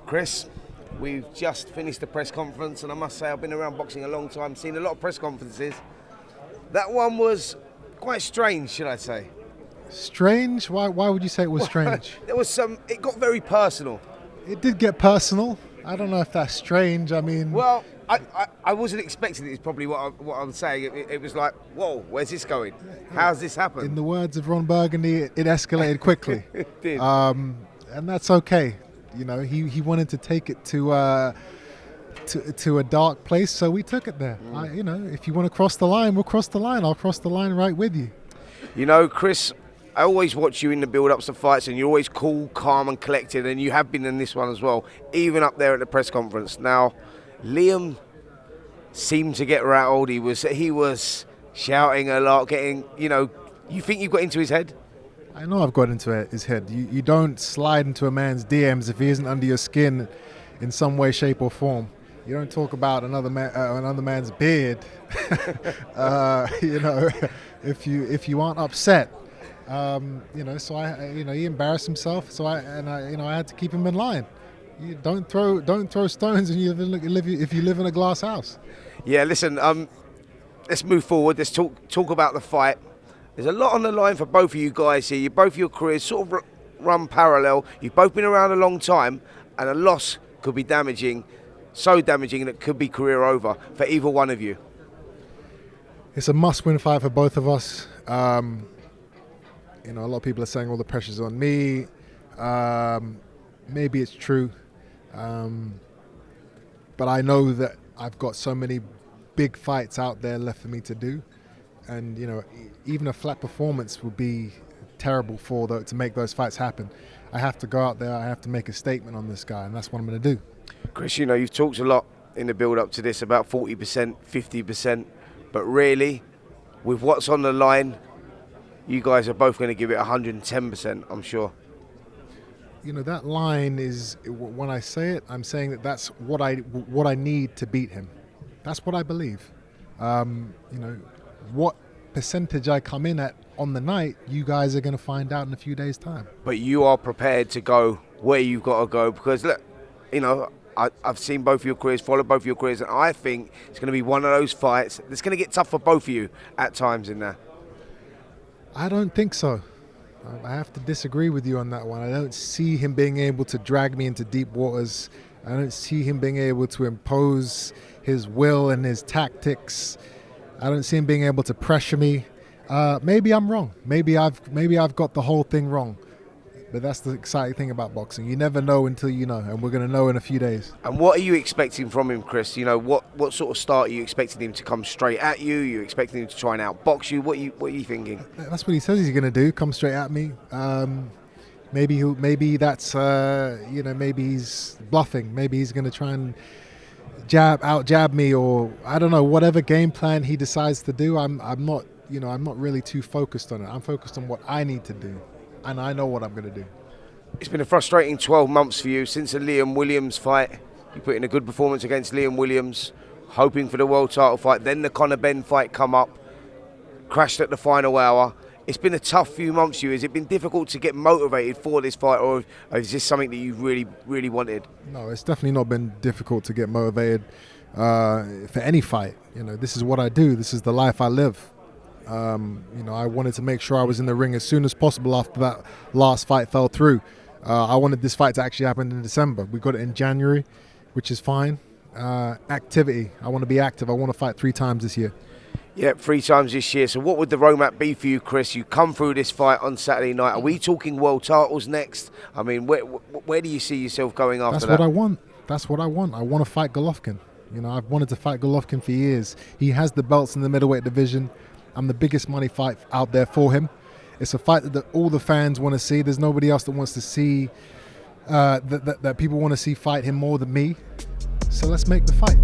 Chris, we've just finished the press conference, and I must say I've been around boxing a long time, seen a lot of press conferences. That one was quite strange, should I say? Strange? Why would you say it was strange? There was it got very personal. It did get personal. I don't know if that's strange. I mean... Well, I wasn't expecting it, is probably what I'm saying. It was like, whoa, where's this going? How's this happened? In the words of Ron Burgundy, it escalated quickly. It did. And that's okay. You know, he wanted to take it to a dark place, so we took it there. You know, if you want to cross the line, we'll cross the line. I'll cross the line right with you. You know, Chris, I always watch you in the build-ups to fights, and you're always cool, calm and collected, and you have been in this one as well, even up there at the press conference. Now, Liam seemed to get rattled. He was shouting a lot, getting, you know, you think you got into his head? I know I've got into his head. You don't slide into a man's DMs if he isn't under your skin in some way, shape or form. You don't talk about another man's beard. You know, if you aren't upset. You know, so he embarrassed himself. So I had to keep him in line. You don't throw stones if you live in a glass house. Yeah, listen. Let's move forward. Let's talk about the fight. There's a lot on the line for both of you guys here. Both your careers sort of run parallel. You've both been around a long time, and a loss could be damaging, so damaging that it could be career over for either one of you. It's a must-win fight for both of us. You know, a lot of people are saying all the pressure's on me. Maybe it's true. But I know that I've got so many big fights out there left for me to do. And, you know, even a flat performance would be terrible to make those fights happen. I have to go out there, I have to make a statement on this guy, and that's what I'm going to do. Chris, you know, you've talked a lot in the build-up to this about 40%, 50%, but really, with what's on the line, you guys are both going to give it 110%, I'm sure. You know, that line is, when I say it, I'm saying that that's what I need to beat him. That's what I believe. You know, what percentage I come in at on the night, you guys are going to find out in a few days' time. But you are prepared to go where you've got to go, because, look, you know, I've seen both of your careers, followed both of your careers, and I think it's going to be one of those fights that's going to get tough for both of you at times in there. I don't think so. I have to disagree with you on that one. I don't see him being able to drag me into deep waters. I don't see him being able to impose his will and his tactics. I don't see him being able to pressure me. Maybe I'm wrong. Maybe I've got the whole thing wrong. But that's the exciting thing about boxing. You never know until you know, and we're going to know in a few days. And what are you expecting from him, Chris? You know, what sort of start are you expecting him to come straight at you? You're expecting him to try and outbox you? What are you thinking? That's what he says he's going to do. Come straight at me. Maybe that's you know, maybe he's bluffing. Maybe he's going to try and out jab me, or I don't know, whatever game plan he decides to do. I'm not really too focused on it. I'm focused on what I need to do, and I know what I'm going to do. It's been a frustrating 12 months for you since the Liam Williams fight. You put in a good performance against Liam Williams, hoping for the world title fight. Then the Conor Benn fight come up, crashed at the final hour. It's been a tough few months for you. Has it been difficult to get motivated for this fight, or is this something that you really, really wanted? No, it's definitely not been difficult to get motivated for any fight. You know, this is what I do. This is the life I live. You know, I wanted to make sure I was in the ring as soon as possible after that last fight fell through. I wanted this fight to actually happen in December. We got it in January, which is fine. Activity. I want to be active. I want to fight 3 times this year. Yeah, 3 times this year. So what would the roadmap be for you, Chris? You come through this fight on Saturday night. Are we talking world titles next? I mean, where do you see yourself going after that? That's what I want. That's what I want. I want to fight Golovkin. You know, I've wanted to fight Golovkin for years. He has the belts in the middleweight division. I'm the biggest money fight out there for him. It's a fight that all the fans want to see. There's nobody else that wants to see, that people want to see fight him more than me. So let's make the fight.